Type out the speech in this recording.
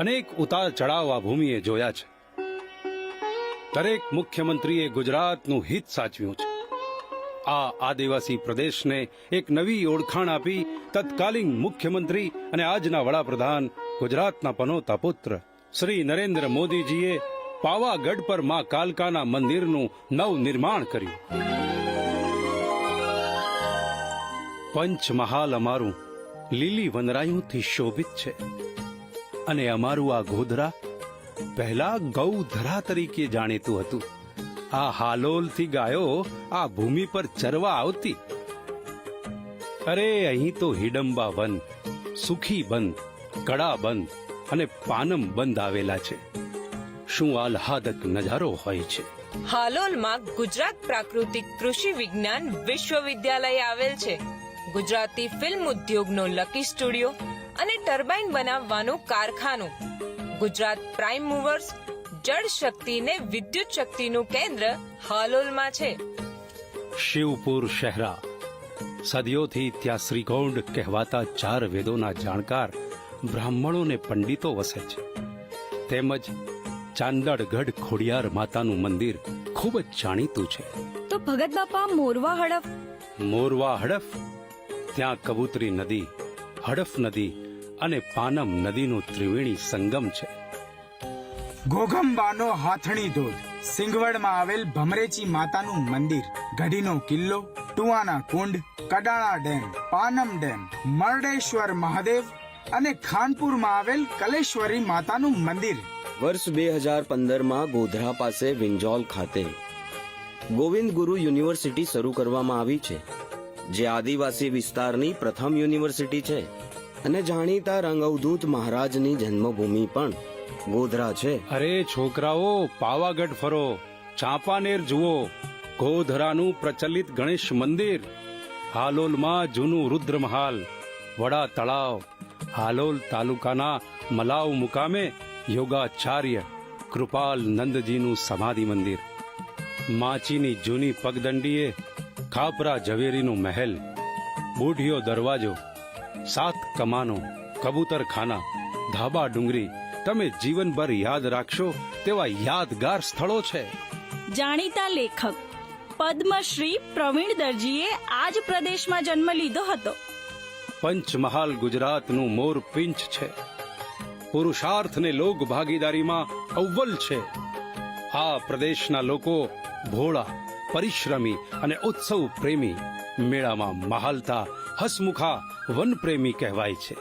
અનેક ઉતાર ચડાવ આ ભૂમિએ જોયા છે. દરેક મુખ્યમંત્રીએ ગુજરાતનું હિત સાચવ્યું છે. આ આદિવાસી પ્રદેશને એક નવી ઓળખાણ આપી તત્કાલીન મુખ્યમંત્રી અને આજના વડાપ્રધાન ગુજરાતના પનોતા પુત્ર શ્રી નરેન્દ્ર મોદીજીએ પાવાગઢ પર માં કાલકાના મંદિરનું નવનિર્માણ કર્યું. પંચમહાલ અમારું લીલી વનરાયુંથી શોભિત છે અને અમારું આ ગોધરા પહેલા ગૌધરા તરીકે જાણીતું હતું. આ હાલોલથી ગાયો આ ભૂમિ પર ચરવા આવતી. અરે અહીં તો હિડંબા વન, સુખી બંધ, કડા બંધ અને પાનમ બંધ આવેલા છે. શું આહ્લાદક નજારો હોય છે. હાલોલમાં ગુજરાત પ્રાકૃતિક કૃષિ વિજ્ઞાન વિશ્વવિદ્યાલય આવેલ છે. ગુજરાતી ફિલ્મ ઉદ્યોગનો લકી સ્ટુડિયો અને ટર્બાઇન બનાવવાનું કારખાનું. ગુજરાત પ્રાઇમ મૂવર્સ જળ શક્તિ ને વિદ્યુત શક્તિનું કેન્દ્ર હાલોલમાં છે. શિવપુર શહેરા સદીઓથી ત્યાં શ્રીગોંડ કહેવાતા 4 વેદોના જાણકાર બ્રાહ્મણો ને પંડિતો વસે છે. તેમજ ચાંદડગઢ ખોડિયાર માતાનું મંદિર ખૂબ જ જાણીતું છે. તો ભગત બાપા મોરવા હડફ? મોરવા હડફ ત્યાં કબૂતરી નદી, હડફ નદી અને પાનમ નદીનું ત્રિવેણી સંગમ છે. ઘોઘંબાનો હાથણી ધોધ, સિંગવડમાં આવેલ ભમરેચી માતાનું મંદિર, ગઢીનો કિલ્લો, ટુવાના કુંડ, કડાણા ડેમ, પાનમ ડેમ, મરડેશ્વર મહાદેવ અને ખાનપુરમાં આવેલ કલેશ્વરી માતાનું મંદિર. વર્ષ 2015માં ગોધરા પાસે વિંજોલ ખાતે ગોવિંદ ગુરુ યુનિવર્સિટી શરૂ કરવામાં આવી છે, જે આદિવાસી વિસ્તારની પ્રથમ યુનિવર્સિટી છે અને જાણીતા રંગઅવધૂત મહારાજની જન્મભૂમિ પણ ગોધરા છે. અરે છોકરાઓ, પાવાગઢ ફરો, ચાંપાનેર જુઓ, ગોધરાનું પ્રચલિત ગણેશ મંદિર, હાલોલમાં જૂનું રુદ્રમહાલ, વડા તળાવ, હાલોલ તાલુકાના મલાવ મુકામે યોગાચાર્ય કૃપાલ નંદજીનું સમાધિ મંદિર, માચીની જૂની પગદંડીએ ખાપરા ઝવેરીનું મહેલ, બુઢિયો દરવાજો, 7 કમાનો, કબૂતરખાના, ધાબા ડુંગરી તમે જીવનભર યાદ રાખશો તેવા યાદગાર સ્થળો છે. જાણીતા લેખક પદ્મશ્રી પ્રવીણ દરજીએ આ જ પ્રદેશમાં જન્મ લીધો હતો. પંચમહાલ ગુજરાતનું મોરપિંચ છે. પુરુષાર્થ ને લોક ભાગીદારીમાં અવ્વલ છે. આ પ્રદેશના લોકો ભોળા, પરિશ્રમી અને ઉત્સવ પ્રેમી, મેળામાં મહાલતા હસમુખા વનપ્રેમી કહેવાય છે.